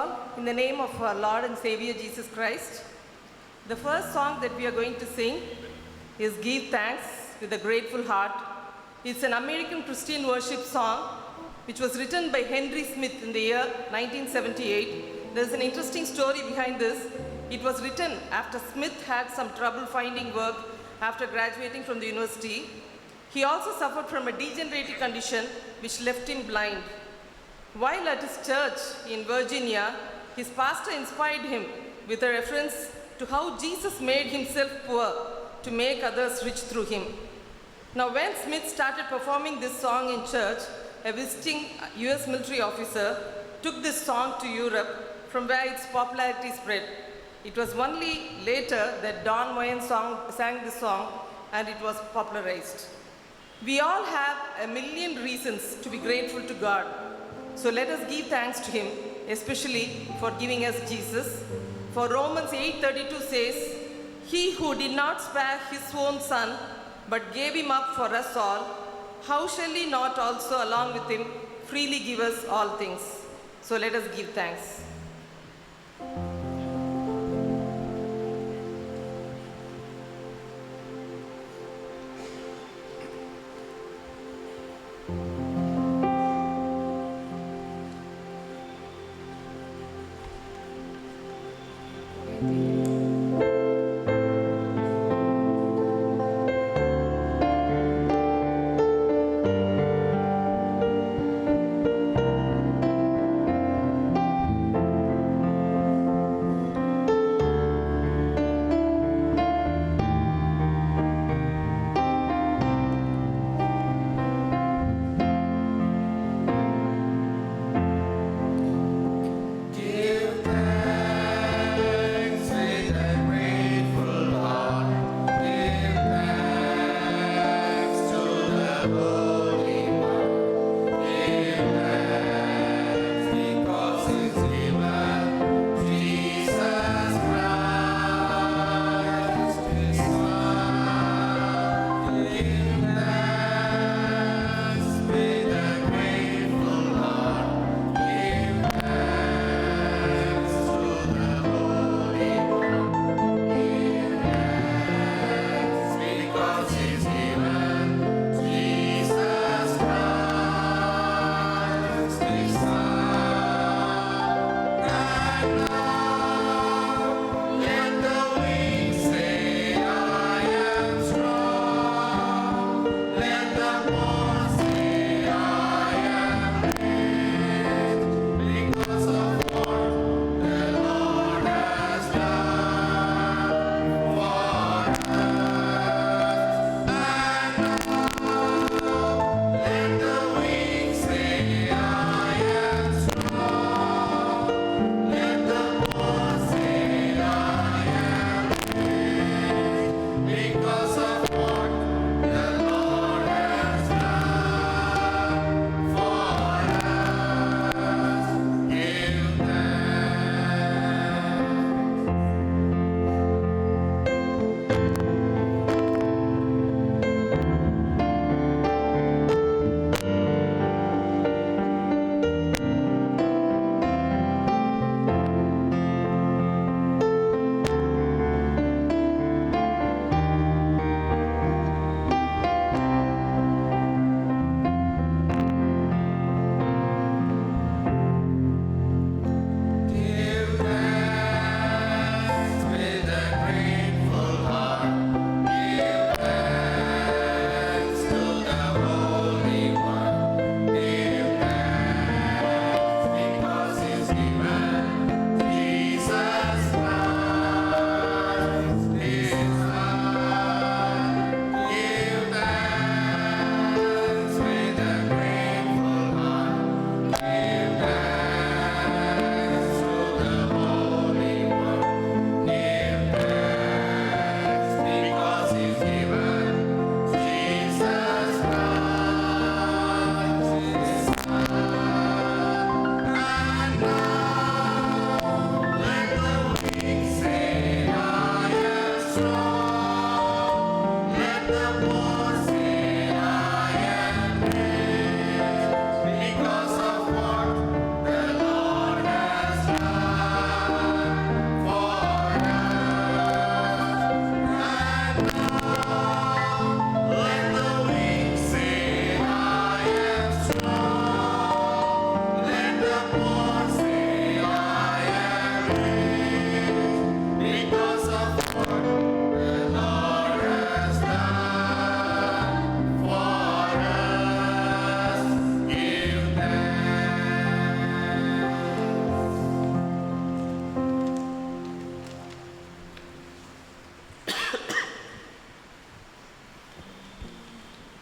all in the name of our Lord and Savior Jesus Christ. The first song that we are going to sing is Give Thanks with a Grateful Heart. It's an American Christian worship song which was written by Henry Smith in the year 1978. There's an interesting story behind this. It was written after Smith had some trouble finding work after graduating from the university. He also suffered from a degenerative condition which left him blind. While at his church in Virginia, his pastor inspired him with a reference to how Jesus made himself poor to make others rich through him. Now, when Smith started performing this song in church, a visiting US military officer took this song to Europe, from where its popularity spread. It was only later that Don Moen sang this song and it was popularized. We all have a million reasons to be grateful to God. So let us give thanks to Him, especially for giving us Jesus. For Romans 8:32 says, He who did not spare His own Son, but gave Him up for us all, how shall He not also along with Him freely give us all things? So let us give thanks.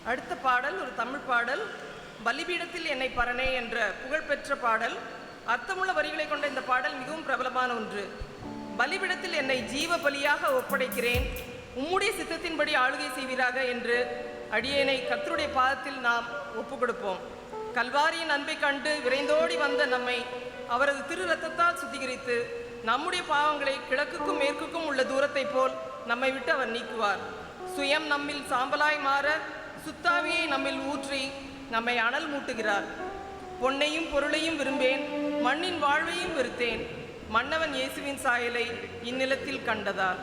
அடுத்த பாடல் ஒரு தமிழ் பாடல், பலிபீடத்தில் என்னை பரணே என்ற புகழ்பெற்ற பாடல். அர்த்தமுள்ள வரிகளை கொண்ட இந்த பாடல் மிகவும் பிரபலமான ஒன்று. பலிபீடத்தில் என்னை ஜீவ பலியாக ஒப்படைக்கிறேன், உம்முடைய சித்தத்தின்படி ஆளுகை செய்வீராக என்று அடியேனை கர்த்தருடைய பாதத்தில் நாம் ஒப்பு கொடுப்போம். கல்வாரியின் அன்பை கண்டு விரைந்தோடி வந்த நம்மை அவரது திரு ரத்தத்தால் சுத்திகரித்து நம்முடைய பாவங்களை கிழக்குக்கும் மேற்குக்கும் உள்ள தூரத்தை போல் நம்மை விட்டு அவர் நீக்குவார். சுயம் நம்மில் சாம்பலாய் மாற சுத்தாவியை நம்மில் ஊற்றி நம்மை அனல் மூட்டுகிறார். பொன்னையும் பொருளையும் விரும்பேன், மண்ணின் வாழ்வையும் வெறுத்தேன், மன்னவன் இயேசுவின் சாயலை இந்நிலத்தில் கண்டதால்.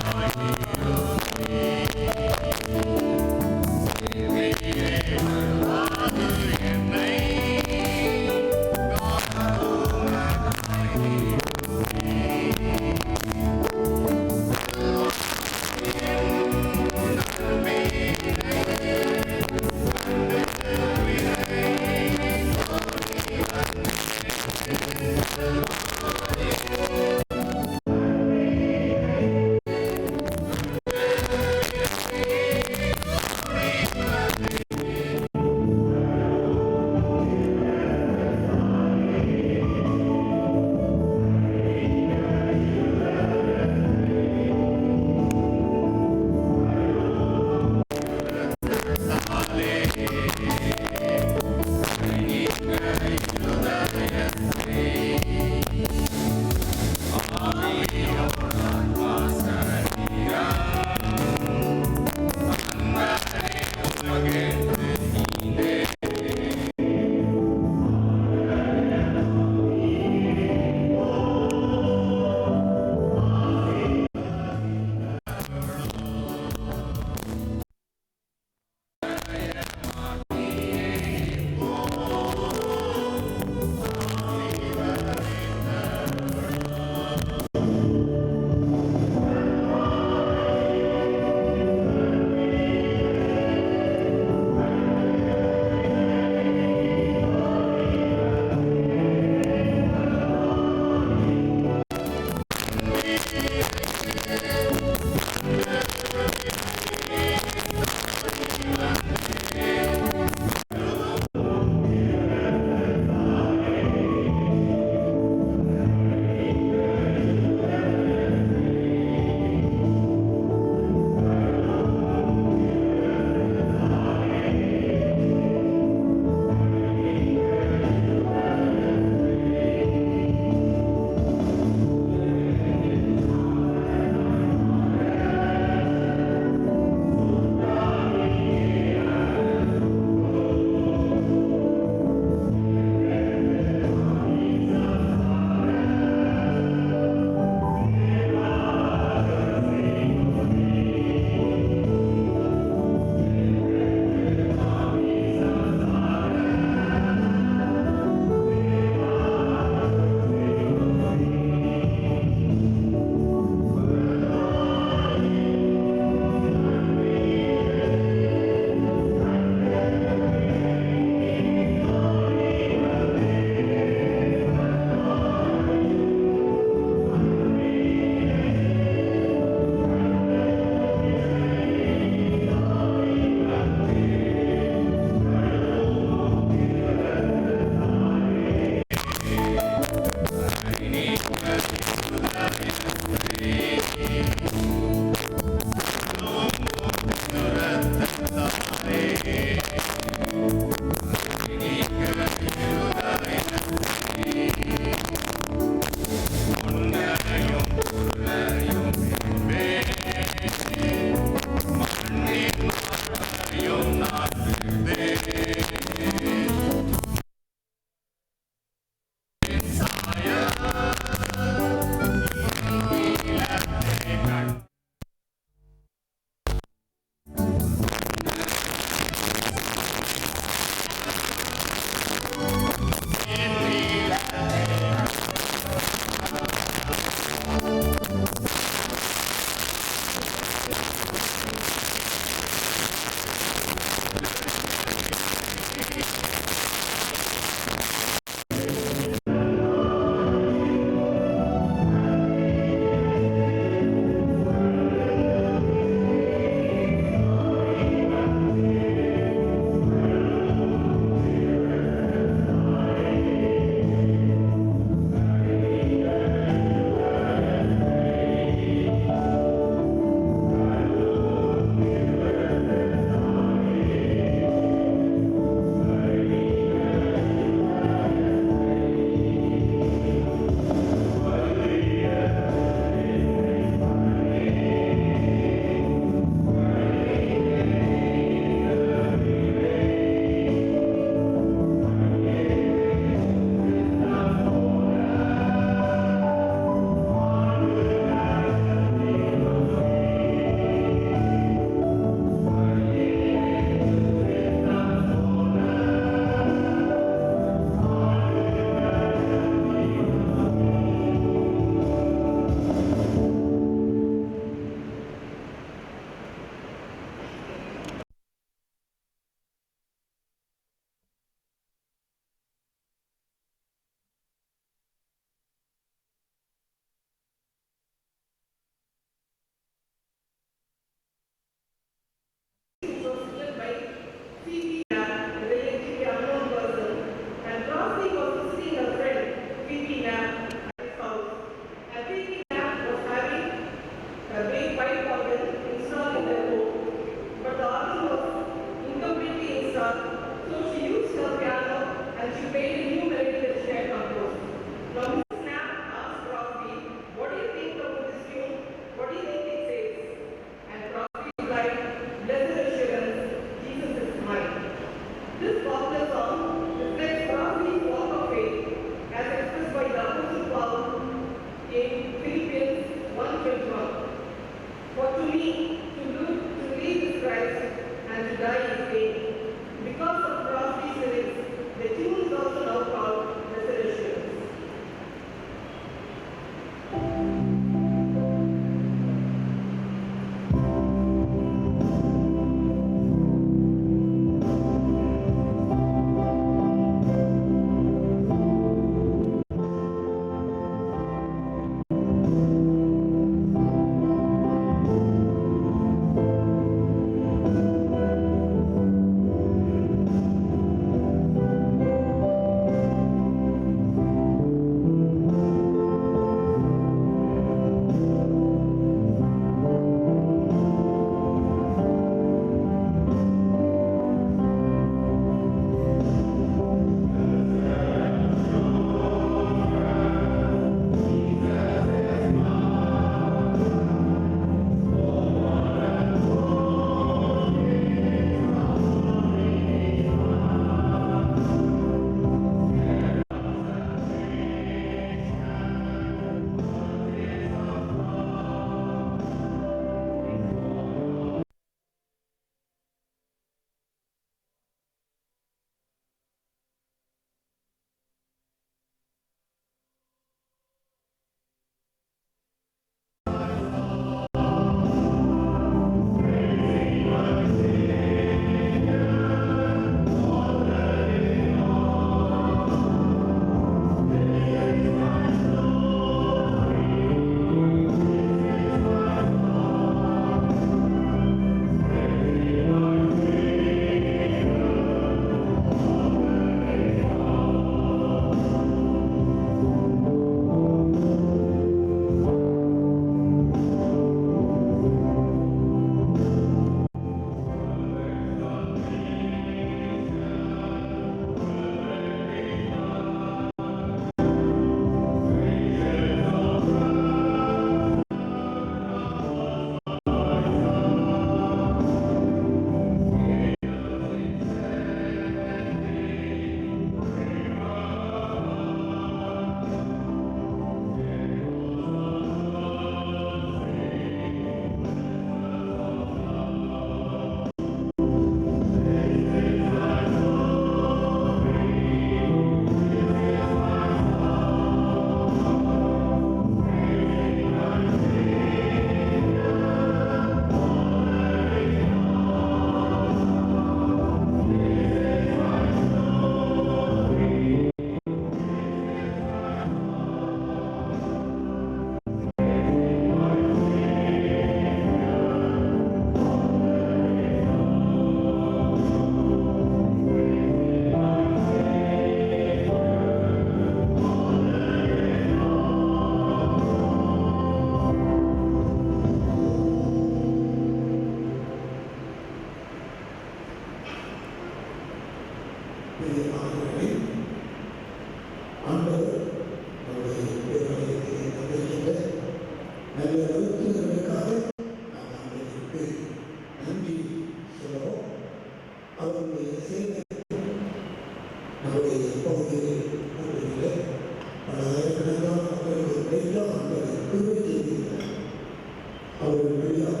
அவர்கள் வழியாக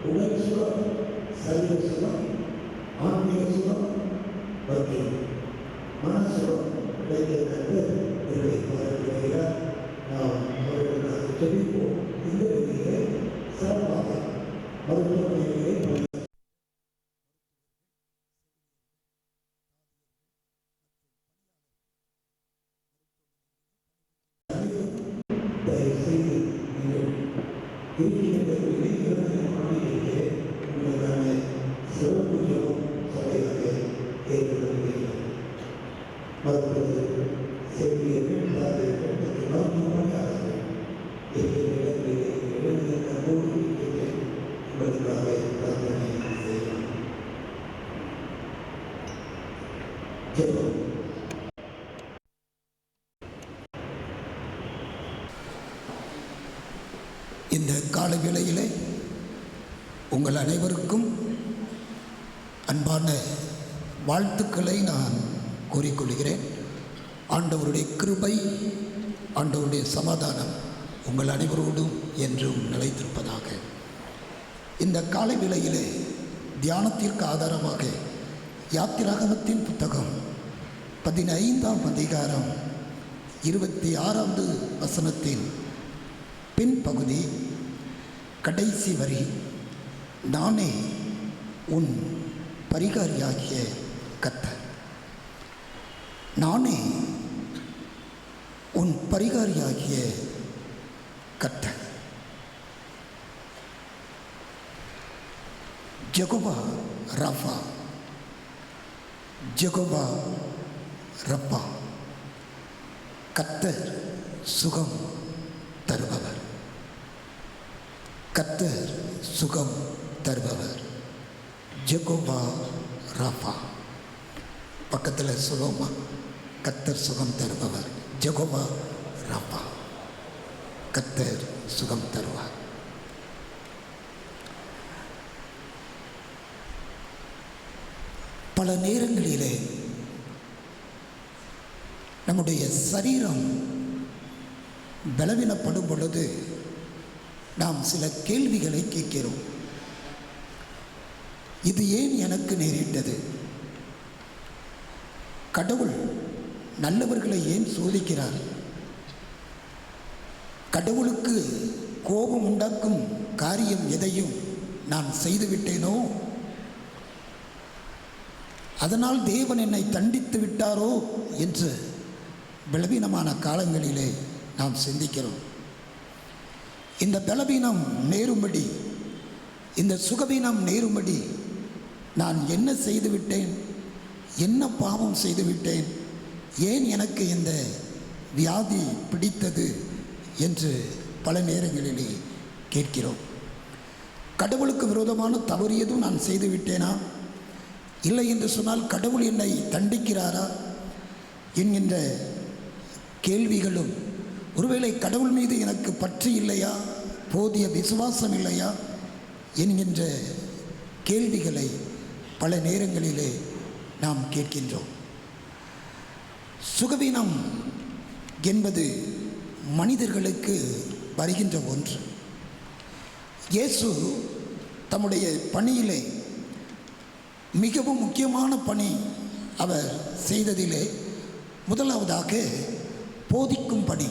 உடல் சுகம், சரீர சுகம், ஆன்மீக சுகம் மற்றும் மனசுகம் கிடைக்கிறது என்று பாராட்டுகிறார். நாம் அவர்களுக்காக ஜெபிப்போம். இந்த வழியிலே சிறப்பாக மருத்துவமனையிலே தயவுசெய்து நீங்கள் இருக்கின்றவர்களை உங்களுக்கான சிறப்பு ஜெபம் சபையாக ஏற்படுத்துகிறோம். மருத்துவர்கள், செவிலியர்கள், தாதியர்கள் மற்றும் மருத்துவமனையாளர்கள் இடங்களிலே எழுதிய கண்ணோடு உங்களுக்காக பிரார்த்தனை செய்யலாம். ஜெபம். இந்த கால வேளையிலே உங்கள் அனைவருக்கும் அன்பான வாழ்த்துக்களை நான் கூறிக்கொள்கிறேன். ஆண்டவருடைய கிருபை, ஆண்டவருடைய சமாதானம் உங்கள் அனைவரோடும் என்றும் நிலைத்திருப்பதாக. இந்த காலை வேளையிலே தியானத்திற்கு ஆதாரமாக யாத்திராகமத்தின் புத்தகம் 15ஆம் அதிகாரம் 26வது வசனத்தின் பின்பகுதி கடைசி வரி, நானே உன் பரிகாரியாகிய கர்த்தர். நானே உன் பரிகாரியாகிய கர்த்தர். ஜெகோவா ராஃபா, ஜெகோவா ரப்பா, கர்த்தர் சுகம் தருபவர். கர்த்தர் சுகம் தருபவர். ஜெகோவா ராஃபா. பக்கத்தில் சுகமா? கர்த்தர் சுகம் தருபவர். ஜெகோவா ராஃபா, கர்த்தர் சுகம் தருவார். பல நேரங்களிலே நம்முடைய சரீரம் பலவீனப்படும் பொழுது நாம் சில கேள்விகளை கேட்கிறோம். இது ஏன் எனக்கு நேரிட்டது? கடவுள் நல்லவர்களை ஏன் சோதிக்கிறார்? கடவுளுக்கு கோபம் உண்டாக்கும் காரியம் எதையும் நான் செய்துவிட்டேனோ? அதனால் தேவன் என்னை தண்டித்து விட்டாரோ என்று பலவீனமான காலங்களிலே நாம் சிந்திக்கிறோம். இந்த பலவீனம் நேரும்படி, இந்த சுகவீனம் நேரும்படி நான் என்ன செய்துவிட்டேன்? என்ன பாவம் செய்துவிட்டேன்? ஏன் எனக்கு இந்த வியாதி பிடித்தது என்று பல நேரங்களிலே கேட்கிறோம். கடவுளுக்கு விரோதமான தவறு எதுவும் நான் செய்துவிட்டேனா? இல்லை என்று சொன்னால் கடவுள் என்னை தண்டிக்கிறாரா என்கின்ற கேள்விகளும், ஒருவேளை கடவுள் மீது எனக்கு பற்று இல்லையா, போதிய விசுவாசம் இல்லையா என்கின்ற கேள்விகளை பல நேரங்களிலே நாம் கேட்கின்றோம். சுகவீனம் என்பது மனிதர்களுக்கு வருகின்ற ஒன்று. இயேசு தம்முடைய பணியிலே மிகவும் முக்கியமான பணி அவர் செய்ததிலே முதலாவதாக போதிக்கும் பணி,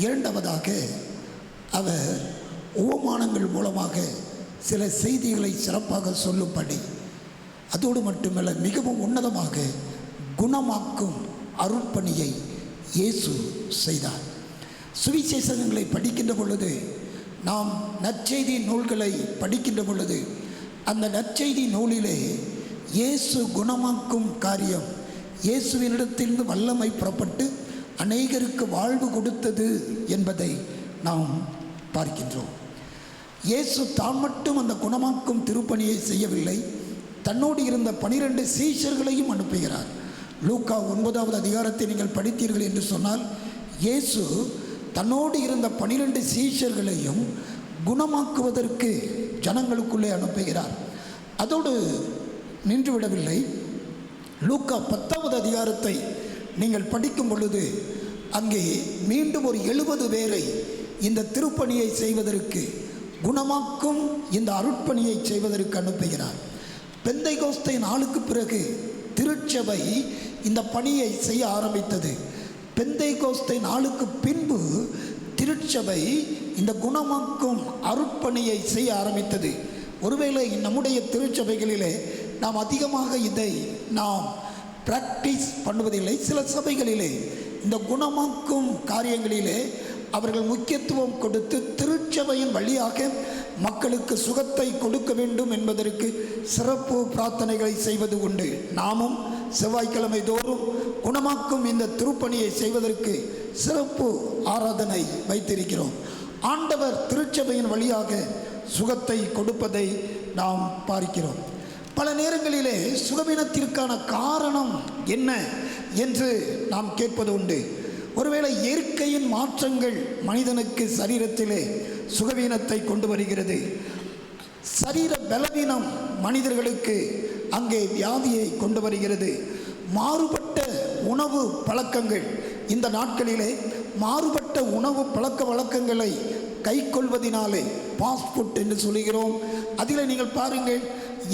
இரண்டாவதாக அவர் உவமானங்கள் மூலமாக சில செய்திகளை சிறப்பாக சொல்லும் பணி, அதோடு மட்டுமல்ல மிகவும் உன்னதமாக குணமாக்கும் அருட்பணியை இயேசு செய்தார். சுவிசேஷங்களை படிக்கின்ற பொழுது, நாம் நற்செய்தி நூல்களை படிக்கின்ற பொழுது, அந்த நற்செய்தி நூலிலே இயேசு குணமாக்கும் காரியம், இயேசுவினிடத்திலிருந்து வல்லமை புறப்பட்டு அநேகருக்கு வாழ்வு கொடுத்தது என்பதை நாம் பார்க்கின்றோம். இயேசு தான் மட்டும் அந்த குணமாக்கும் திருப்பணியை செய்யவில்லை, தன்னோடு இருந்த 12 சீஷர்களையும் அனுப்புகிறார். லூக்கா 9வது அதிகாரத்தை நீங்கள் படித்தீர்கள் என்று சொன்னால், இயேசு தன்னோடு இருந்த 12 சீஷர்களையும் குணமாக்குவதற்கு ஜனங்களுக்குள்ளே அனுப்புகிறார். அதோடு நின்றுவிடவில்லை. லூக்கா 10வது அதிகாரத்தை நீங்கள் படிக்கும் பொழுது, அங்கே மீண்டும் ஒரு 70 பேரை இந்த திருப்பணியை செய்வதற்கு குணமாக்கும் இந்த அருட்பணியை செய்வதற்கு அனுப்புகிறார். பெந்தைகோஸ்தை நாளுக்கு பிறகு திருச்சபை இந்த பணியை செய்ய ஆரம்பித்தது. பெந்தைகோஸ்தை நாளுக்கு பின்பு திருச்சபை இந்த குணமாக்கும் அருட்பணியை செய்ய ஆரம்பித்தது. ஒருவேளை நம்முடைய திருச்சபைகளிலே நாம் அதிகமாக இதை நாம் பிராக்டிஸ் பண்ணுவதில்லை. சில சபைகளிலே இந்த குணமாக்கும் காரியங்களிலே அவர்கள் முக்கியத்துவம் கொடுத்து திருச்சபையின் வழியாக மக்களுக்கு சுகத்தை கொடுக்க வேண்டும் என்பதற்கு சிறப்பு பிரார்த்தனைகளை செய்வது உண்டு. நாமும் செவ்வாய்க்கிழமை தோறும் குணமாக்கும் இந்த திருப்பணியை செய்வதற்கு சிறப்பு ஆராதனை வைத்திருக்கிறோம். ஆண்டவர் திருச்சபையின் வழியாக சுகத்தை கொடுப்பதை நாம் பார்க்கிறோம். பல நேரங்களிலே சுகவீனத்திற்கான காரணம் என்ன என்று நாம் கேட்பது உண்டு. ஒருவேளை இயற்கையின் மாற்றங்கள் மனிதனுக்கு சரீரத்திலே சுகவீனத்தை கொண்டு வருகிறது. சரீர பலவீனம் மனிதர்களுக்கு அங்கே வியாதியை கொண்டு வருகிறது. மாறுபட்ட உணவு பழக்கங்கள், இந்த நாட்களிலே மாறுபட்ட உணவு பழக்க வழக்கங்களை கை கொள்வதினாலே ஃபாஸ்ட் ஃபுட் என்று சொல்கிறோம். அதில் நீங்கள் பாருங்கள்,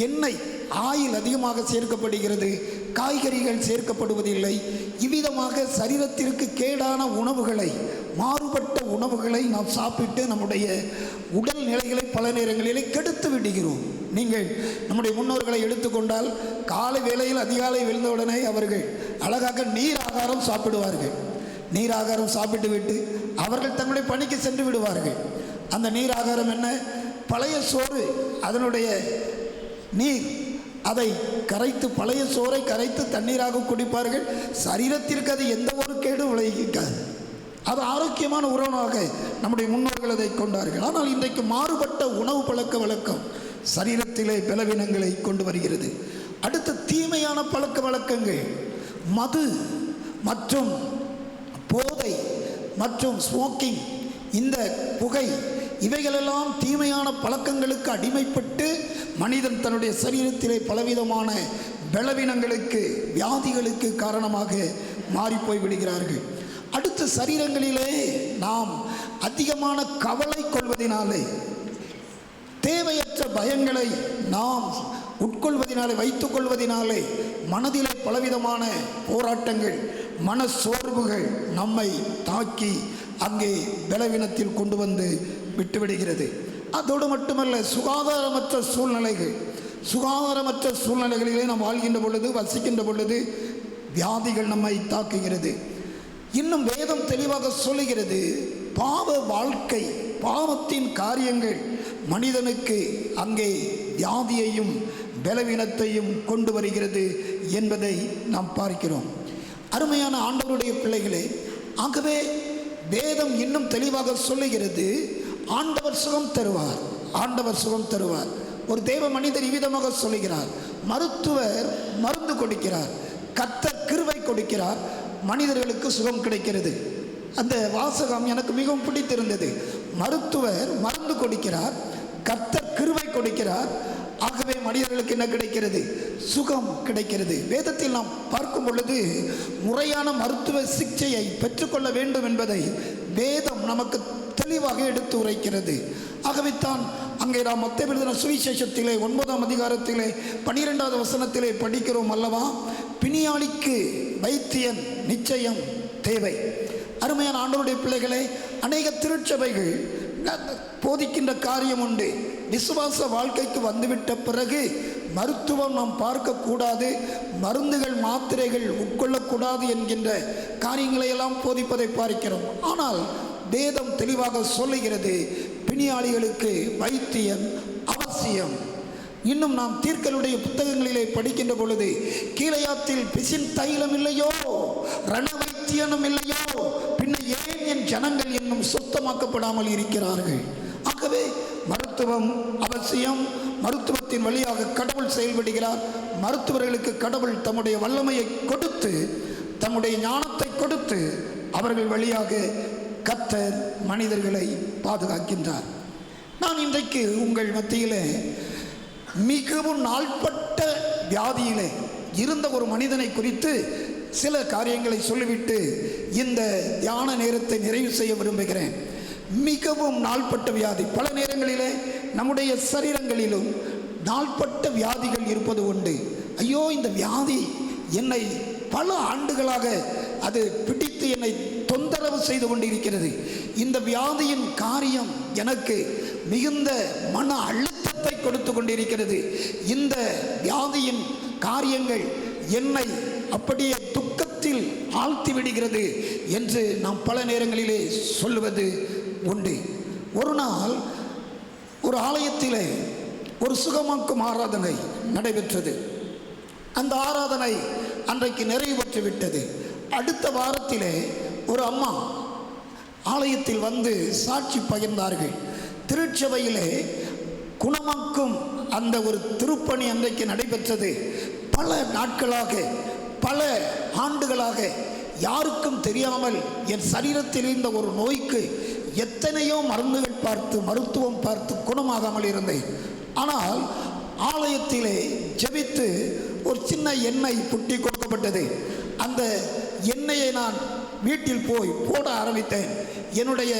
எண்ணெய் ஆயில் அதிகமாக சேர்க்கப்படுகிறது, காய்கறிகள் சேர்க்கப்படுவதில்லை. இவ்விதமாக சரீரத்திற்கு கேடான உணவுகளை, மாறுபட்ட உணவுகளை நாம் சாப்பிட்டு நம்முடைய உடல் நிலைகளை பல நேரங்களிலே கெடுத்து விடுகிறோம். நீங்கள் நம்முடைய முன்னோர்களை எடுத்துக்கொண்டால் காலை வேளையில் அதிகாலை விழுந்தவுடனே அவர்கள் அழகாக நீர் ஆகாரம் சாப்பிடுவார்கள். நீர் ஆகாரம் சாப்பிட்டு விட்டு அவர்கள் தங்களுடைய பணிக்கு சென்று விடுவார்கள். அந்த நீர் ஆகாரம் என்ன? பழைய சோறு, அதனுடைய நீர், அதை கரைத்து, பழைய சோறை கரைத்து தண்ணீராக குடிப்பார்கள். சரீரத்திற்கு அது எந்த ஒரு கேடும் விளைவிக்காது. அது ஆரோக்கியமான உணவாக நம்முடைய முன்னோர்கள் அதை கொண்டார்கள். ஆனால் இன்றைக்கு மாறுபட்ட உணவு பழக்க வழக்கம் சரீரத்திலே பலவீனங்களை கொண்டு வருகிறது. அடுத்த தீமையான பழக்க வழக்கங்கள், மது மற்றும் போதை மற்றும் ஸ்மோக்கிங், இந்த புகை, இவைகளெல்லாம் தீமையான பழக்கங்களுக்கு அடிமைப்பட்டு மனிதன் தன்னுடைய சரீரத்திலே பலவிதமான பலவீனங்களுக்கு, வியாதிகளுக்கு காரணமாக மாறிப்போய் விடுகிறார்கள். அடுத்த சரீரங்களிலே நாம் அதிகமான கவலை கொள்வதினாலே, தேவையற்ற பயங்களை நாம் உட்கொள்வதினாலே, வைத்துக் கொள்வதினாலே மனதிலே பலவிதமான போராட்டங்கள், மன சோர்வுகள் நம்மை தாக்கி அங்கே பலவீனத்தில் கொண்டு வந்து விட்டுவிடுகிறது. அதோடு மட்டுமல்ல, சுகாதாரமற்ற சூழ்நிலைகளிலே நாம் வாழ்கின்ற பொழுது, வசிக்கின்ற பொழுது வியாதிகள் நம்மை தாக்குகிறது. இன்னும் வேதம் தெளிவாக சொல்லுகிறது, பாவ வாழ்க்கை, பாவத்தின் காரியங்கள் மனிதனுக்கு அங்கே வியாதியையும் பலவீனத்தையும் கொண்டு வருகிறது என்பதை நாம் பார்க்கிறோம். அருமையான ஆண்டவருடைய பிள்ளைகளே, ஆகவே வேதம் இன்னும் தெளிவாக சொல்லுகிறது, ஆண்டவர் சுகம் தருவார், ஆண்டவர் சுகம் தருவார். ஒரு தேவ மனிதர் இவ்விதமாக சொல்லுகிறார், மருத்துவர் மருந்து கொடுக்கிறார், கர்த்தர் கிருபை கொடுக்கிறார், மனிதர்களுக்கு சுகம் கிடைக்கிறது. அந்த வாசகம் எனக்கு மிகவும் பிடித்திருந்தது. மருத்துவர் மருந்து கொடுக்கிறார், கர்த்தர் கிருபை கொடுக்கிறார், ஆகவே மனிதர்களுக்கு என்ன கிடைக்கிறது? சுகம் கிடைக்கிறது. வேதத்தில் நாம் பார்க்கும் பொழுது முறையான மருத்துவ சிகிச்சையை பெற்றுக்கொள்ள வேண்டும் என்பதை வேதம் நமக்கு தெளிவாக எடுத்து உரைக்கிறது. ஆகவே தான் அங்கே நாம் மத்தேயு எழுதின சுவிசேஷத்திலே 9ஆம் அதிகாரத்திலே 12வது வசனத்திலே படிக்கிறோம் அல்லவா, பிணியாளிக்கு வைத்தியன் நிச்சயம் தேவை. அருமையான ஆண்டவருடைய பிள்ளைகளே, அநேக திருச்சபைகள் போதிக்கின்ற காரியம் உண்டு, விசுவாச வாழ்க்கைக்கு வந்துவிட்ட பிறகு மருத்துவம் நாம் பார்க்கக்கூடாது, மருந்துகள் மாத்திரைகள் உட்கொள்ளக்கூடாது என்கின்ற காரியங்களை எல்லாம் போதிப்பதை பார்க்கிறோம். ஆனால் வேதம் தெளிவாக சொல்லுகிறது, பிணியாளிகளுக்கு வைத்தியம் அவசியம். இன்னும் நாம் தீர்க்கலுடைய புத்தகங்களிலே படிக்கின்ற பொழுது, கீழையாத்தில் பிசின் தைலம் இல்லையோ, ரண வைத்தியனும் இல்லையோ, பின்ன ஏன் என் ஜனங்கள் இன்னும் சுத்தமாக்கப்படாமல் இருக்கிறார்கள்? ஆகவே மருத்துவம் அவசியம். மருத்துவத்தின் வழியாக கடவுள் செயல்படுகிறார். மருத்துவர்களுக்கு கடவுள் தம்முடைய வல்லமையை கொடுத்து, தம்முடைய ஞானத்தை கொடுத்து, அவர்கள் வழியாக கர்த்தர் மனிதர்களை பாதுகாக்கின்றார். நான் இன்றைக்கு உங்கள் மத்தியிலே மிகவும் நாள்பட்ட வியாதியிலே இருந்த ஒரு மனிதனை குறித்து சில காரியங்களை சொல்லிவிட்டு இந்த தியான நேரத்தை நிறைவு செய்ய விரும்புகிறேன். மிகவும் நாள்பட்ட வியாதி. பல நேரங்களிலே நம்முடைய சரீரங்களிலும் நாள்பட்ட வியாதிகள் இருப்பது உண்டு. ஐயோ, இந்த வியாதி என்னை பல ஆண்டுகளாக அது பிடித்து என்னை தொந்தரவு செய்து கொண்டிருக்கிறது. இந்த வியாதியின் காரியம் எனக்கு மிகுந்த மன அழுத்தத்தை கொடுத்து கொண்டிருக்கிறது. இந்த வியாதியின் காரியங்கள் என்னை அப்படியே துக்கத்தில் ஆழ்த்தி விடுகிறது என்று நாம் பல நேரங்களிலே சொல்லுவது உண்டு. ஒரு நாள் ஒரு ஆலயத்திலே ஒரு சுகமாக்கும் ஆராதனை நடைபெற்றது. அந்த ஆராதனை அன்றைக்கு நிறைவு பெற்று விட்டது. அடுத்த வாரத்திலே ஒரு அம்மா ஆலயத்தில் வந்து சாட்சி பகிர்ந்தார்கள். திருச்சபையிலே குணமாக்கும் அந்த ஒரு திருப்பணி அன்றைக்கு நடைபெற்றது. பல நாட்களாக, பல ஆண்டுகளாக யாருக்கும் தெரியாமல் என் சரீரத்தில் இருந்த ஒரு நோய்க்கு எத்தனையோ மருந்துகள் பார்த்து, மருத்துவம் பார்த்து குணமாகாமல் இருந்தேன். ஆனால் ஆலயத்திலே ஜெபித்து ஒரு சின்ன எண்ணெய் புட்டி கொடுக்கப்பட்டது. அந்த எண்ணெயை நான் வீட்டில் போய் போட ஆரம்பித்தேன். என்னுடைய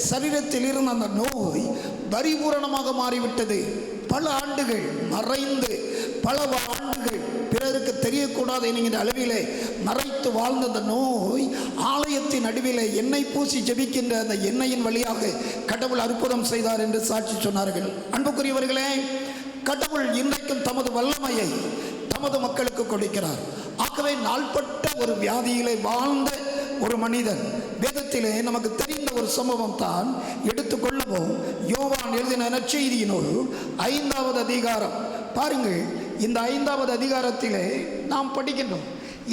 சரீரத்தில் இருந்த அந்த நோய் பரிபூரணமாக மாறிவிட்டது. பல ஆண்டுகள் மறைந்து, பல ஆண்டுகள் பிறருக்கு தெரியக்கூடாது என்கிற அளவிலே மறைத்து வாழ்ந்த அந்த நோய் ஆலயத்தின் நடுவிலே எண்ணெய் பூசி ஜெபிக்கின்ற அந்த எண்ணெயின் வழியாக கடவுள் அற்புதம் செய்தார் என்று சாட்சி சொன்னார்கள். அன்புக்குரியவர்களே, கடவுள் இன்றைக்கும் தமது வல்லமையை தமது மக்களுக்கு கொடுக்கிறார். ஆகவே நாள்பட்ட ஒரு வியாதியிலே வாழ்ந்த ஒரு மனிதன், வேதத்திலே நமக்கு தெரிந்த ஒரு சம்பவம் தான் எடுத்துக்கொள்ளுவோம். யோவான் எழுதின நற்செய்தியினுள் 5வது அதிகாரம் பாருங்கள். இந்த 5வது அதிகாரத்திலே நாம் படிக்கின்றோம்.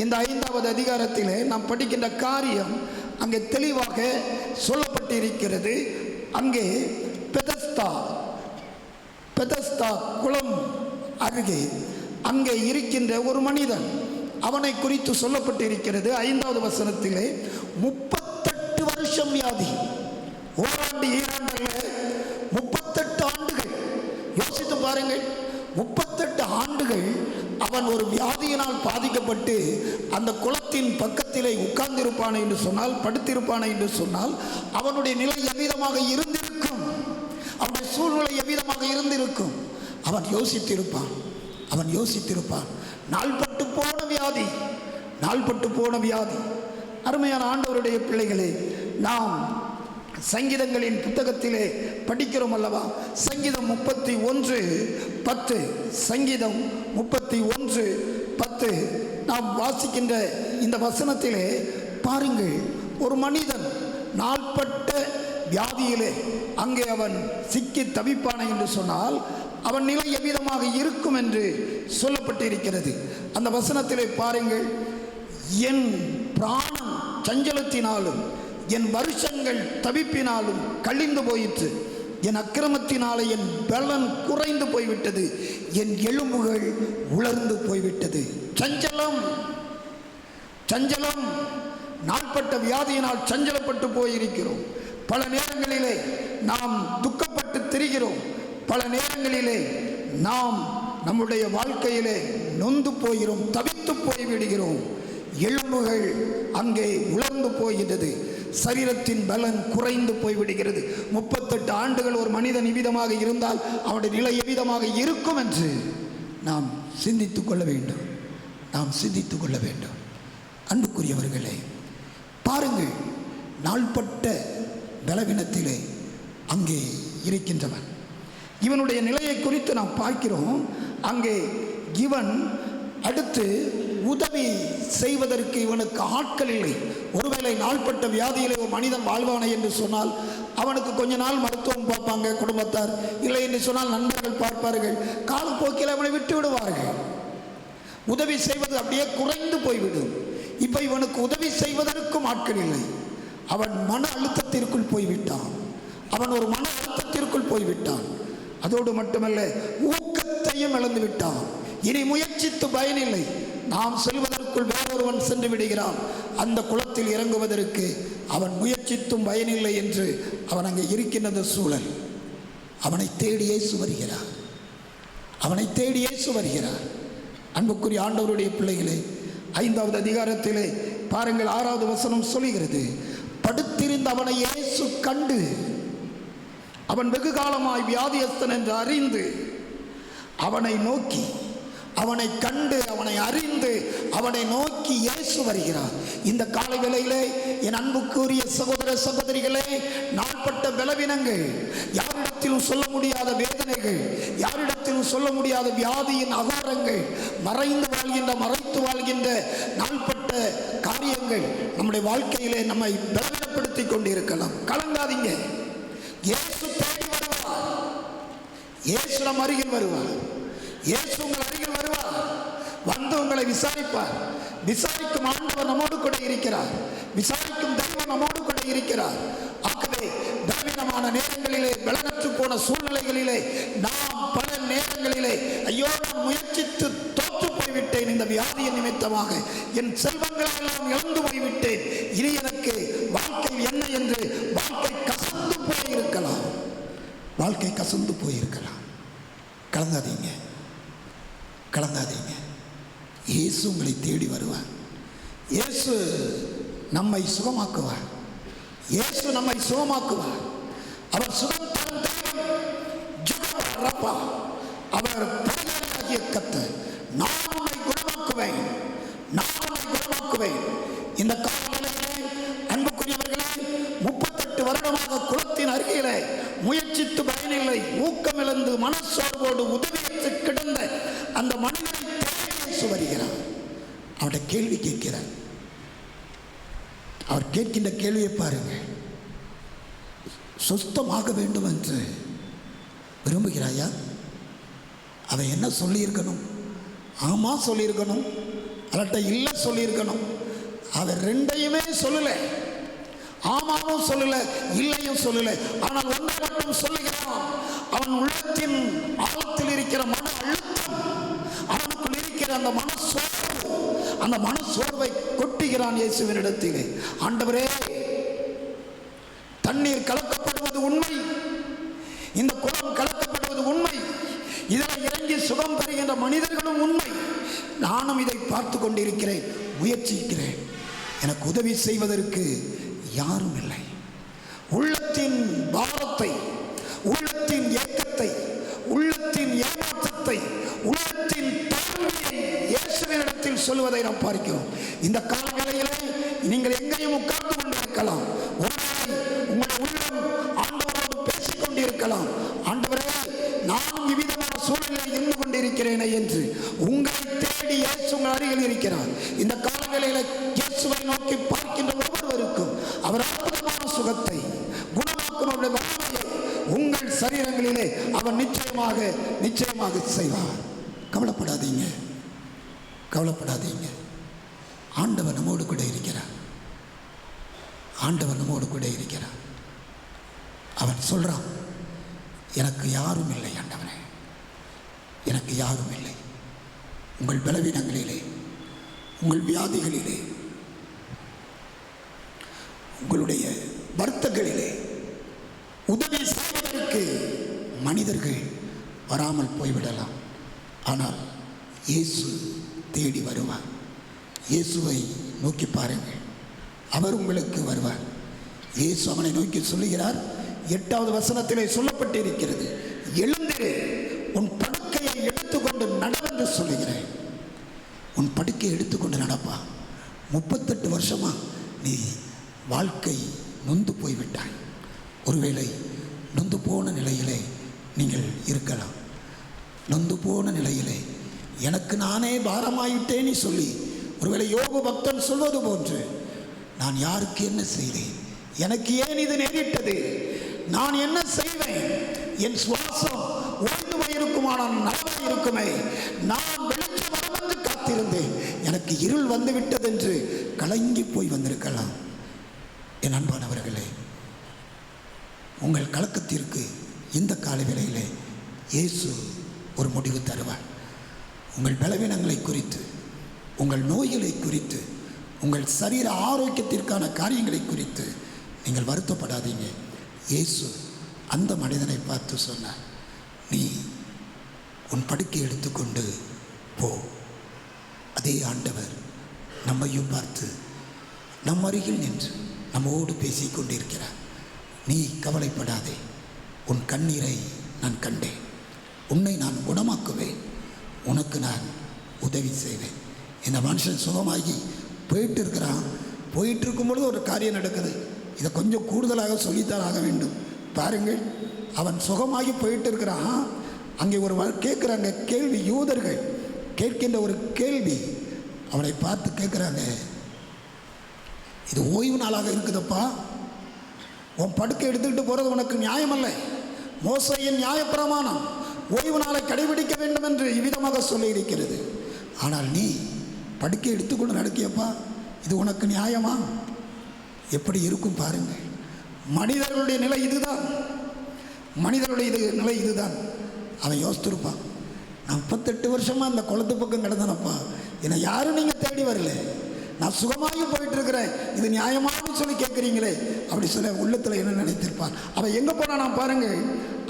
இந்த 5வது அதிகாரத்திலே நாம் படிக்கின்ற காரியம் அங்கே தெளிவாக சொல்லப்பட்டிருக்கிறது. அங்கே பெதஸ்தா குளம் அருகே அங்கே இருக்கின்ற ஒரு மனிதன், அவனை குறித்து சொல்லப்பட்டிருக்கிறது 5வது வசனத்திலே. 38 வருஷம் வியாதி. ஓராண்டு ஈராண்டு 38 ஆண்டுகள். யோசித்து பாருங்கள், 38 ஆண்டுகள் அவன் ஒரு வியாதியினால் பாதிக்கப்பட்டு அந்த குளத்தின் பக்கத்திலே உட்கார்ந்திருப்பான் என்று சொன்னால், படுத்திருப்பான் என்று சொன்னால், அவனுடைய நிலை எவ்விதமாக இருந்திருக்கும், அவனுடைய சூழ்நிலை எவ்விதமாக இருந்திருக்கும். அவன் யோசித்திருப்பான். நாள்பட்டு போன வியாதி, நாள்பட்டு போன வியாதி. அருமையான ஆண்டவருடைய பிள்ளைகளே, நாம் சங்கீதங்களின் புத்தகத்திலே படிக்கிறோம் அல்லவா? சங்கீதம் 31:10, சங்கீதம் 31:10 நாம் வாசிக்கின்ற இந்த வசனத்திலே பாருங்கள், ஒரு மனிதன் நாள்பட்ட வியாதியிலே அங்கே அவன் சிக்கி தவிப்பான என்று சொன்னால் அவன் நிலை எவ்விதமாக இருக்கும் என்று சொல்லப்பட்டிருக்கிறது. அந்த வசனத்திலே பாருங்கள், என் பிராணம் சஞ்சலத்தினாலும் என் வருஷங்கள் தவிப்பினாலும் கழிந்து போயிற்று, என் அக்கிரமத்தினாலே என் பலன் குறைந்து போய்விட்டது, என் எலும்புகள் உலர்ந்து போய்விட்டது. சஞ்சலம், நாள்பட்ட வியாதியினால் சஞ்சலப்பட்டு போயிருக்கிறோம். பல நேரங்களிலே நாம் துக்கப்பட்டு திரிகிறோம். பல நேரங்களிலே நாம் நம்முடைய வாழ்க்கையிலே நொந்து போகிறோம், தவித்து போய்விடுகிறோம். எலும்புகள் அங்கே உலர்ந்து போகிறது, சரீரத்தின் பலன் குறைந்து போய்விடுகிறது. 38 ஆண்டுகள் ஒரு மனிதன் இவ்விதமாக இருந்தால் அவனுடைய நிலை எவ்விதமாக இருக்கும் என்று நாம் சிந்தித்துக் கொள்ள வேண்டும். அன்புக்குரியவர்களே, பாருங்கள், நாள்பட்ட பலவீனத்திலே அங்கே இருக்கின்றவன், இவனுடைய நிலையை குறித்து நாம் பார்க்கிறோம். அங்கே இவன் அடுத்து உதவி செய்வதற்கு இவனுக்கு ஆட்கள் இல்லை. ஒருவேளை நாள்பட்ட வியாதியிலே ஒரு மனிதன் வாழ்வானே என்று சொன்னால் அவனுக்கு கொஞ்ச நாள் மருத்துவம் பார்ப்பாங்க குடும்பத்தார், இல்லை என்று சொன்னால் நண்பர்கள் பார்ப்பார்கள். காலப்போக்கில் அவனை விட்டு விடுவார்கள். உதவி செய்வது அப்படியே குறைந்து போய்விடும். இப்போ இவனுக்கு உதவி செய்வதற்கும் ஆட்கள் இல்லை. அவன் மன அழுத்தத்திற்குள் போய்விட்டான். அதோடு மட்டுமல்ல, ஊக்கத்தையும் இழந்து விட்டான். இனி முயற்சித்து பயனில்லை. நாம் செல்வதற்குள் வேறொருவன் சென்று விடுகிறான். அந்த குளத்தில் இறங்குவதற்கு அவன் முயற்சித்தும் பயனில்லை என்று அவன் அங்கே இருக்கின்ற சூழல். அவனை தேடியே சுவருகிறார். அன்புக்குரிய ஆண்டவருடைய பிள்ளைகளே, 5வது அதிகாரத்திலே பாருங்கள், 6வது வசனம் சொல்கிறது, படுத்திருந்த அவனை இயேசு கண்டு அவன் வெகு காலமாய் வியாதியஸ்தன் என்று அறிந்து அவனை நோக்கி, அவனை கண்டு, அவனை அறிந்து, அவனை நோக்கி இயேசு வருகிறார். இந்த காலை வேளையிலே என் அன்புக்குரிய சகோதர சகோதரிகளே, நாள்பட்ட பலவீனங்கள், யாரிடத்திலும் சொல்ல முடியாத வேதனைகள், யாரிடத்திலும் சொல்ல முடியாத வியாதியின் அகாரங்கள், மறைத்து வாழ்கின்ற நாள்பட்ட காரியங்கள் நம்முடைய வாழ்க்கையிலே நம்மை பலவீனப்படுத்தி கொண்டிருக்கலாம். கலங்காதீங்க. இயேசு தேடி வருவார். இயேசு நம் அருகில் வருவார். இயேசு உங்கள் அருகில் வருவார். வந்து உங்களை விசாரிப்பார். விசாரிக்கும் ஆண்டவர் நம்மோடு கூட இருக்கிறார். விசாரிக்கும் தெய்வம் நம்மோடு கூட இருக்கிறார். ஆகவே பலவீனமான நேரங்களிலே, பலனற்று போன சூழ்நிலைகளிலே, நாம் பல நேரங்களிலே ஐயோ நான் முயற்சித்து தோற்று போய்விட்டேன், இந்த வியாதியின் நிமித்தமாக என் செல்வங்களை எல்லாம் இழந்து போய்விட்டேன், இனி எனக்கு வாழ்க்கை என்ன என்று வாழ்க்கை கசந்து போயிருக்கலாம். வாழ்க்கை கசந்து போயிருக்கலாம். கலங்காதீங்க, கலங்காதீங்க. இயேசு உங்களை தேடி வருவார். இயேசு நம்மை சுகமாக்குவார். இயேசு நம்மை சுகமாக்குவார். அவர் சுகம் தரும் தெய்வம். ஜெகோவா ரப்பா, அவர் பரிகாரியாகிய கர்த்தர். நான் உன்னை குணமாக்குவேன், நான் உன்னை குணமாக்குவேன். இந்த காலங்களிலே அன்புக்குரியவர்களே, 38 வருடமாக குளத்தின் அருகிலே முயற்சித்து பயனில்லை, ஊக்கமிழந்து மனசோர்வோடு உதவியற்று கிடந்த அந்த மனிதனை இயேசு வருகிறார். அவருடைய கேள்வி கேட்கிறார். அவர் கேட்கின்ற கேள்வியை பாருங்கள். சுத்தமாக வேண்டும் என்று விரும்புகிறாயா? அவன் என்ன சொல்லியிருக்கணும்? ஆமா சொல்லியிருக்கணும், அல்லட்ட இல்லை சொல்லியிருக்கணும். அவன் ரெண்டையுமே சொல்லலை. ஆமாவும் சொல்லல, இல்லையும் சொல்லல. ஆனால் ஒன்றை மட்டும் சொல்லுகிறான். அவன் உள்ளத்தின் ஆழத்தில் இருக்கிற மன அழுத்தம், அவனுக்குள் இருக்கிற அந்த மனசோர்வு, அந்த மனசோர்வை கொட்டுகிறான் இயேசுவினிடத்திலே. ஆண்டவரே, தண்ணீர் கலக்கப்படுவது உண்மை, இந்த குளம் கலக்கப்படுவது உண்மை, இதில் இறங்கி சுகம் பெறுகின்ற மனிதர்களும் உண்மை. நானும் இதை பார்த்து கொண்டிருக்கிறேன், முயற்சிக்கிறேன். எனக்கு உதவி செய்வதற்கு யாரும் இல்லை. உள்ளத்தின் பாரத்தை, உள்ளத்தின் ஏக்கத்தை, உள்ளத்தின் ஏமாற்றத்தை, உள்ளத்தின் தாழ்மையை இயேசுவினிடத்தில் சொல்வதை நாம் பார்க்கிறோம். இந்த காலங்களிலே நீங்கள் எங்கேயும் உட்கார்ந்து கொண்டிருக்கலாம். உங்கள் உள்ளம் ஆண்டவரோடு பேசிக் கொண்டிருக்கலாம். ஆண்டவரே, நான் இவ்விதமான சூழ்நிலையில் இருந்து கொண்டிருக்கிறேனே என்று உங்களை தேடி இயேசு உங்கள் அருகில் இருக்கிறார். இந்த காலங்களிலே இயேசுவை நோக்கி பார்க்கின்ற ஒவ்வொருவருக்கும் அவர் அற்புதமான சுகத்தை, குணமாக்கும் அவருடைய வல்லமையை உங்கள் சரீரங்களிலே அவர் நிச்சயமாக செய்வார். கவலைப்படாதீங்க, கவலைப்படாதீங்க. ஆண்டவர் நம்மோடு கூட இருக்கிறார். ஆண்டவர் நம்மோடு கூட இருக்கிறார். அவன் சொல்றான், எனக்கு யாரும் இல்லை ஆண்டவனே, எனக்கு யாரும் இல்லை. உங்கள் பலவீனங்களிலே, உங்கள் வியாதிகளிலே, உங்களுடைய வருத்தங்களிலே உதவி செய்வதற்கு மனிதர்கள் வராமல் போய்விடலாம். ஆனால் இயேசு தேடி வருவார். இயேசுவை நோக்கி பாருங்கள், அவர் உங்களுக்கு வருவார். இயேசு அவனை நோக்கி சொல்லுகிறார். 8வது வசனத்திலே சொல்லப்பட்டிருக்கிறது, எழுந்திரு, உன் படுக்கையை எடுத்துக்கொண்டு நடந்து சொல்லுகிறேன். உன் படுக்கையை எடுத்துக்கொண்டு நடப்பா. 38 வருஷமா நீ வாழ்க்கை நொந்து போய்விட்டாய். ஒருவேளை நொந்து போன நிலையிலே நீங்கள் இருக்கலாம். நொந்து போன நிலையிலே எனக்கு நானே பாரமாயிட்டேன்னு சொல்லி, ஒருவேளை யோபு பக்தன் சொல்வது போன்று, நான் யாருக்கு என்ன செய்தேன், எனக்கு ஏன் இது நேரிட்டது, நான் என்ன செய்வேன், என் சுவாசம் ஓய்ந்து போயிருக்குமானால் நலவாக இருக்குமே, நான் வெளிச்சம் வந்து காத்திருந்தேன், எனக்கு இருள் வந்து விட்டது என்று கலங்கி போய் வந்திருக்கலாம். என் அன்பானவர்களே, உங்கள் கலக்கத்திற்கு இந்த காலை வேளையிலே இயேசு ஒரு முடிவு தருவார். உங்கள் பலவீனங்களை குறித்து, உங்கள் நோய்களை குறித்து, உங்கள் சரீர ஆரோக்கியத்திற்கான காரியங்களை குறித்து நீங்கள் வருத்தப்படாதீங்க. இயேசு அந்த மனிதனை பார்த்து சொன்னார், நீ உன் படுக்கை எடுத்துக்கொண்டு போ. அதே ஆண்டவர் நம்மையும் பார்த்து நம் அருகில் நின்று நம்மோடு பேசிக்கொண்டிருக்கிறார். நீ கவலைப்படாதே, உன் கண்ணீரை நான் கண்டேன். உன்னை நான் குணமாக்குவேன். உனக்கு நான் உதவி செய்வேன். இந்த மனுஷன் சுகமாகி போயிட்டு இருக்கிறான். போயிட்டு இருக்கும் பொழுது ஒரு காரியம் நடக்குது. இதை கொஞ்சம் கூடுதலாக சொல்லித்தான் ஆக வேண்டும். பாருங்கள், அவன் சுகமாகி போயிட்டு இருக்கிறான். அங்கே ஒரு கேட்குறாங்க கேள்வி. யூதர்கள் கேட்கின்ற ஒரு கேள்வி. அவனை பார்த்து கேட்குறாங்க, இது ஓய்வு நாளாக இருக்குதப்பா, உன் படுக்கை எடுத்துக்கிட்டு போகிறது உனக்கு நியாயமல்ல. மோசையின் நியாயப்பிரமாணம் ஓய்வு நாளை கடைபிடிக்க வேண்டும் என்று இவ்விதமாக சொல்லியிருக்கிறது. ஆனால் நீ படுக்கை எடுத்துக்கொண்டு நடக்கியப்பா, இது உனக்கு நியாயமா? எப்படி இருக்கும் பாருங்கள். மனிதர்களுடைய நிலை இதுதான். மனிதர்களுடைய நிலை இதுதான். அவன் யோசித்திருப்பான், நான் 38 வருஷமாக அந்த குளத்து பக்கம் கிடந்தனப்பா, என்னை யாரும் நீங்கள் தேடி வரல, நான் சுகமாகி போயிட்டு இருக்கிறேன், இது நியாயமானு சொல்லி கேட்குறீங்களே அப்படி சொல்ல உள்ளத்தில் என்ன நினைத்திருப்பான். அவன் எங்கே போனான் நான் பாருங்கள்.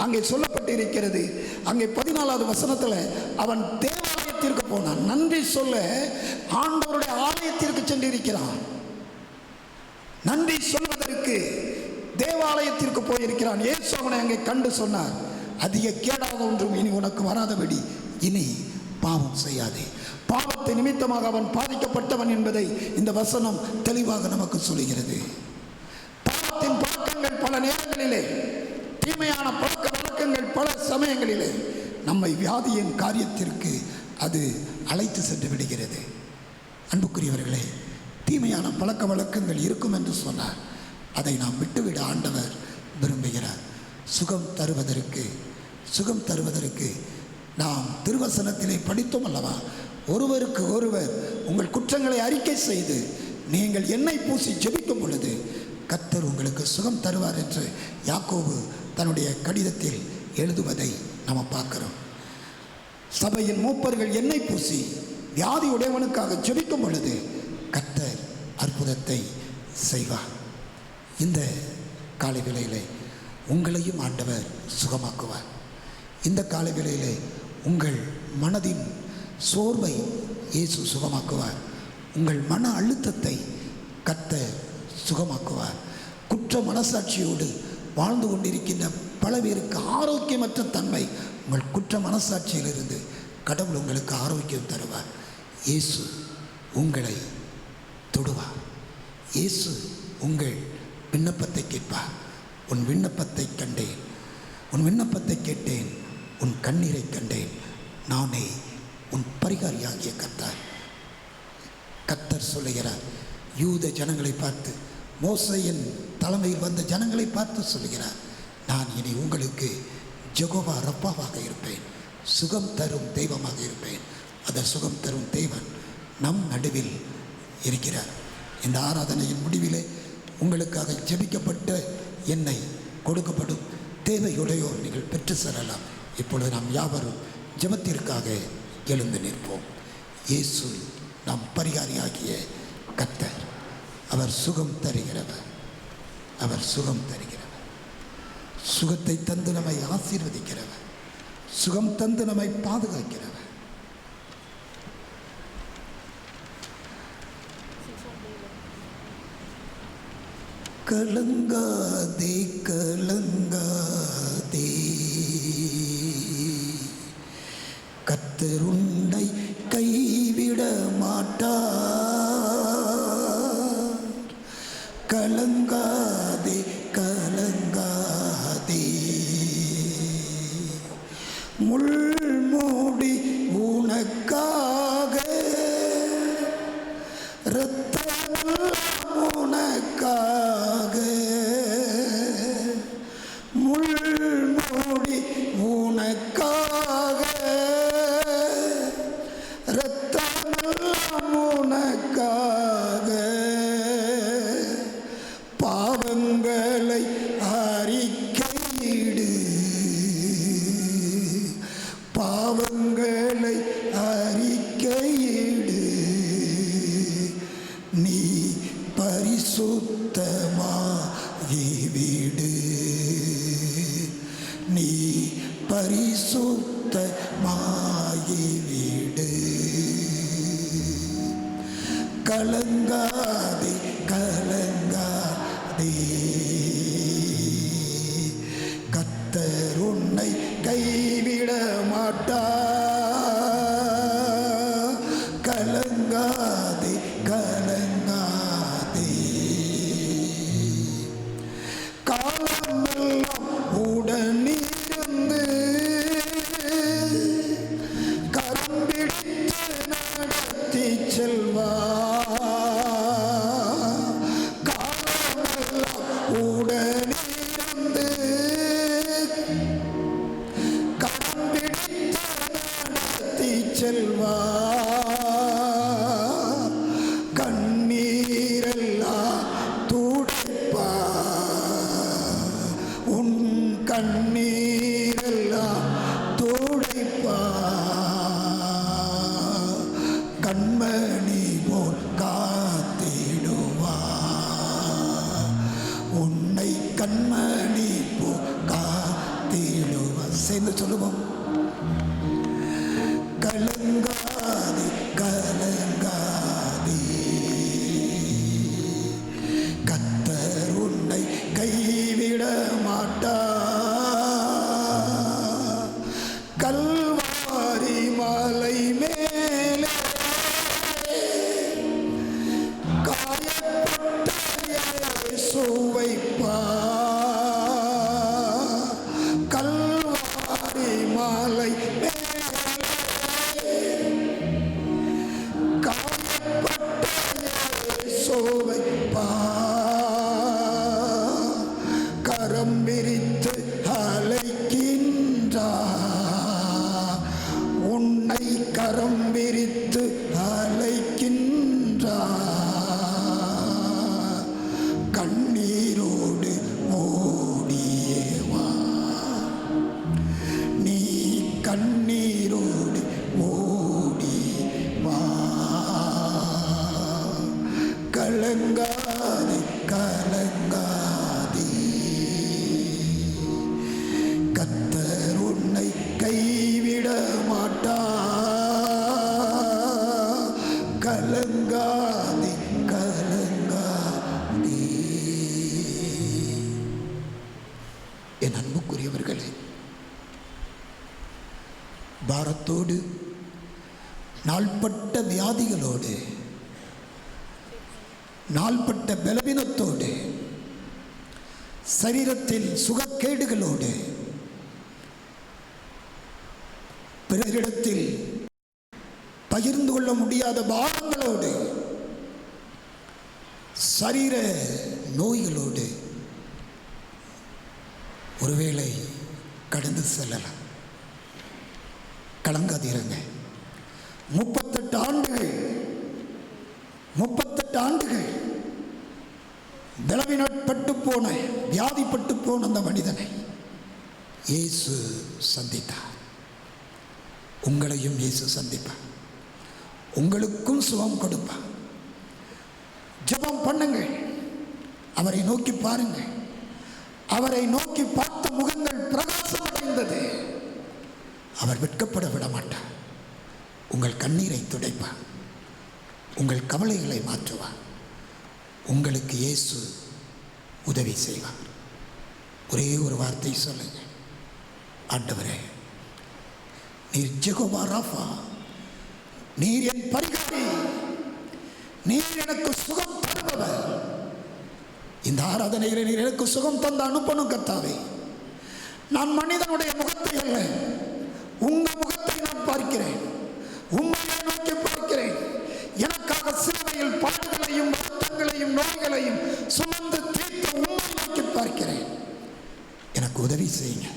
அங்கே சொல்லப்பட்டு இருக்கிறது, அங்கே 14வது வசனத்தில் அவன் தேவாலயத்திற்கு போனான். நன்றி சொல்ல ஆண்டவருடைய ஆலயத்திற்கு சென்றிருக்கிறான். நன்றி சொல்வதற்கு தேவாலயத்திற்கு போயிருக்கிறான். இயேசு அவனை அங்கே கண்டு சொன்னார், அதிக கேடாத ஒன்றும் இனி உனக்கு வராதபடி இனி பாவம் செய்யாதே. பாவத்தை நிமித்தமாக அவன் பாதிக்கப்பட்டவன் என்பதை இந்த வசனம் தெளிவாக நமக்கு சொல்கிறது. பாவத்தின் பழக்கங்கள் பல நேரங்களிலே, தீமையான பழக்க வழக்கங்கள் பல சமயங்களிலே நம்மை வியாதியின் காரியத்திற்கு அது அழைத்து சென்று விடுகிறது. அன்புக்குரியவர்களே, தீமையான பழக்க வழக்கங்கள் இருக்கும் என்று சொன்னார். அதை நாம் விட்டுவிட ஆண்டவர் விரும்புகிறார். சுகம் தருவதற்கு நாம் திருவசனத்திலே படித்தோம் அல்லவா, ஒருவருக்கு ஒருவர் உங்கள் குற்றங்களை அறிக்கை செய்து நீங்கள் எண்ணெய் பூசி ஜெபிக்கும் பொழுது கர்த்தர் உங்களுக்கு சுகம் தருவார் என்று யாக்கோபு தன்னுடைய கடிதத்தில் எழுதுவதை நாம் பார்க்கிறோம். சபையின் மூப்பர்கள் எண்ணெய் பூசி வியாதி உடையவனுக்காக ஜெபிக்கும் பொழுது கர்த்தர் அற்புதத்தை செய்வார். இந்த காலை வேளையிலே உங்களையும் ஆண்டவர் சுகமாக்குவார். இந்த காலை வேளையிலே உங்கள் மனதின் சோர்வை இயேசு சுகமாக்குவார். உங்கள் மன அழுத்தத்தை கர்த்தர் சுகமாக்குவார். குற்ற மனசாட்சியோடு வாழ்ந்து கொண்டிருக்கின்ற பல பேருக்கு ஆரோக்கியமற்ற தன்மை, உங்கள் குற்ற மனசாட்சியிலிருந்து கடவுள் உங்களுக்கு ஆரோக்கியம் தருவார். இயேசு உங்களை தொடுவார். இயேசு உங்கள் விண்ணப்பத்தை கேட்பார். உன் விண்ணப்பத்தை கண்டேன், உன் விண்ணப்பத்தை கேட்டேன், உன் கண்ணீரை கண்டேன், நானே உன் பரிகாரியாகிய கர்த்தர் சொல்லுகிறார். யூத ஜனங்களை பார்த்து, மோசையின் தலைமையில் வந்த ஜனங்களை பார்த்து சொல்லுகிறார், நான் இனி உங்களுக்கு ஜெகோவா ரப்பாவாக இருப்பேன், சுகம் தரும் தெய்வமாக இருப்பேன். அந்த சுகம் தரும் தேவன் நம் நடுவில் இருக்கிறார். இந்த ஆராதனையின் முடிவிலே உங்களுக்காக ஜெபிக்கப்பட்ட எண்ணெய் கொடுக்கப்படும். தேவையுடையோர் நீங்கள் பெற்று செல்லலாம். இப்பொழுது நாம் யாவரும் ஜெபத்திற்காக எழுந்து நிற்போம். இயேசு நாம் பரிகாரியாகிய கர்த்தர். அவர் சுகம் தருகிறவர். அவர் சுகம் தருகிறவர். சுகத்தை தந்து நம்மை ஆசீர்வதிக்கிறவர். சுகம் தந்து நம்மை பாதுகாக்கிறவர். கலங்காதே கலங்காதே, கர்த்தர் உன்னை கைவிட மாட்டார். கலங்காதே கலங்காதே, முள்மூடி உனக்காக, இரத்தமெல்லாம் உனக்காக, முள்மூடி உனக்காக, இரத்தமெல்லாம் உனக்காக, பாவங்களை அறிக்கையிடு, பாவங்களை அறிக்கையிடு, நீ பரிசுத்தமாகிவிடு, நீ பரிசுத்தமாகிவிடு. கலங்காதே கலங்காதே, கர்த்தர் கைவிட மாட்டா. கலங்காதே கலங்காதே, காலமெல்லாம் உடனிருந்து கரம் பிடித்து நடத்தி செல்வா. காலமெல்லாம் உடனிருந்து கரம் பிடித்து நடத்தி செல்வா. கண்ணீரெல்லாம் துடைப்பா, உன் கண்ணீரெல்லாம் துடைப்பா. கண்மணி போல் காத்திடுவா, உன்னை கண்மணி போல் காத்திடுவா. சேர்ந்து சொல்லுவோம். கலங்காதே கலங்காதே, கர்த்தர் உன்னை கைவிட மாட்டா. கல்வாரி மலை மேலே காயப்பட்ட இயேசுவை பார். கல்வாரி மலை மேலே காயப்பட்ட இயேசுவை பார். கரம் விரித்து அழைக்கின்றார், உன்னை கரம் விரித்து அழைக்கின்றார். கண்ணீரோடு ஓடியே வா, நீ கண்ணீரோடு ஓடி வா. கலங்காதே கலங்காதே, கர்த்தர் உன்னை கைவிட மாட்டா. கலங்காதே கலங்காதே. என் அன்புக்குரியவர்களே, பாரத்தோடு நாள்பட்ட வியாதிகளோடு நாள்பட்ட பலவீனத்தோடு சரீரத்தில் சுகக்கேடுகளோடு பிறரிடத்தில் பகிர்ந்து கொள்ள முடியாத பாரங்களோடு சரீர நோய்களோடு ஒருவேளை கடந்து செல்லலாம். கலங்காதீருங்க. 38 ஆண்டுகள் பலவீனப்பட்டு போன வியாதிப்பட்டு போன அந்த மனிதனை இயேசு சந்தித்தார். உங்களையும் இயேசு சந்திப்பார். உங்களுக்கும் சுகம் கொடுப்பார். ஜெபம் பண்ணுங்கள். அவரை நோக்கி பாருங்கள். அவரை நோக்கி பார்த்த முகங்கள் பிரகாசம் அடைந்தது. அவர் வெட்கப்பட விட மாட்டார். உங்கள் கண்ணீரை துடைப்பார். உங்கள் கவலைகளை மாற்றுவார். உங்களுக்கு இயேசு உதவி செய்வார். ஒரே ஒரு வார்த்தை சொல்லுங்க. ஆண்டவரே, நீர் ஜெகோவா ராஃபா, நீர் என் பரிகாரி, நீர் எனக்கு சுகம் தருபவர். இந்த ஆராதனையில் நீர் எனக்கு சுகம் தந்த அனுப்பணும் கர்த்தாவே. நான் மனிதனுடைய முகத்தை அல்ல, உங்க முகத்தை நான் பார்க்கிறேன். உண்மையை நோக்கி பார்க்கிறேன். எனக்காக சிலுவையில் பாடுகளையும் வருத்தங்களையும் நோய்களையும் சுமந்து தீர்த்த உண்மை நோக்கி பார்க்கிறேன். எனக்கு உதவி செய்யுங்க.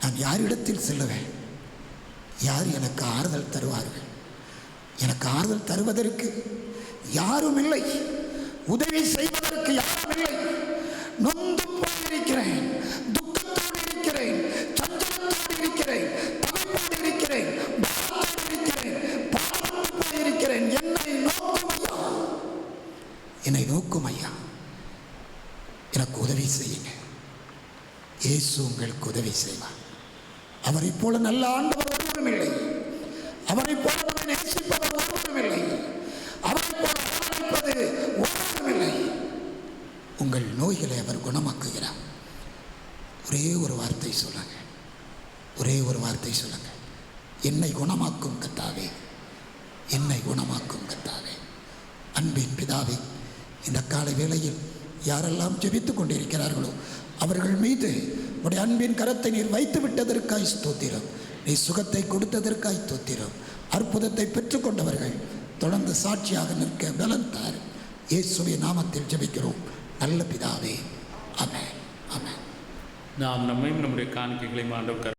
நான் யாரிடத்தில் செல்லுவேன்? யார் எனக்கு ஆறுதல் தருவார்கள்? எனக்கு ஆறுதல் தருவதற்கு யாரும் இல்லை. உதவி செய்வதற்கு யாரும் இல்லை. நொந்து போயிருக்கிறேன், துக்கத்தோடு இருக்கிறேன், சஞ்சலத்தோடு இருக்கிறேன், தவிப்போடு இருக்கிறேன், பாரத்தோடு இருக்கிறேன், பாவத்தோடு போயிருக்கிறேன். என்னை நோக்கும் ஐயா, என்னை நோக்கும் ஐயா, எனக்கு உதவி செய்யுங்க. இயேசு உங்களுக்கு உதவி செய்வார். அவரை போல நல்ல ஆண்டவர் ஒருவரும் இல்லை. அவரை போல நம்மை நேசிப்பவர் ஒருவரும் இல்லை. அவரை போல அரவணைப்பது ஒருவரும் இல்லை. உங்கள் நோய்களை அவர் குணமாக்குகிறார். ஒரே ஒரு வார்த்தை சொல்லுங்க. ஒரே ஒரு வார்த்தை சொல்லுங்க, என்னை குணமாக்கும் கர்த்தாவே, என்னை குணமாக்கும் கர்த்தாவே. அன்பின் பிதாவே, இந்த காலை வேளையில் யாரெல்லாம் ஜெபித்து கொண்டிருக்கிறார்களோ அவர்கள் மீது உடைய அன்பின் கரத்தை நீர் வைத்து விட்டதற்காய் ஸ்தோத்திரம். நீ சுகத்தை கொடுத்ததற்காய் ஸ்தோத்திரம். அற்புதத்தை பெற்றுக்கொண்டவர்கள் தொடர்ந்து சாட்சியாக நிற்க பலன் தார். இயேசுவின் நாமத்தில் ஜெபிக்கிறோம் நல்ல பிதாவே, ஆமென், ஆமென். நாம் நம்மையும் நம்முடைய காணிக்கைகளை ஆண்டவர்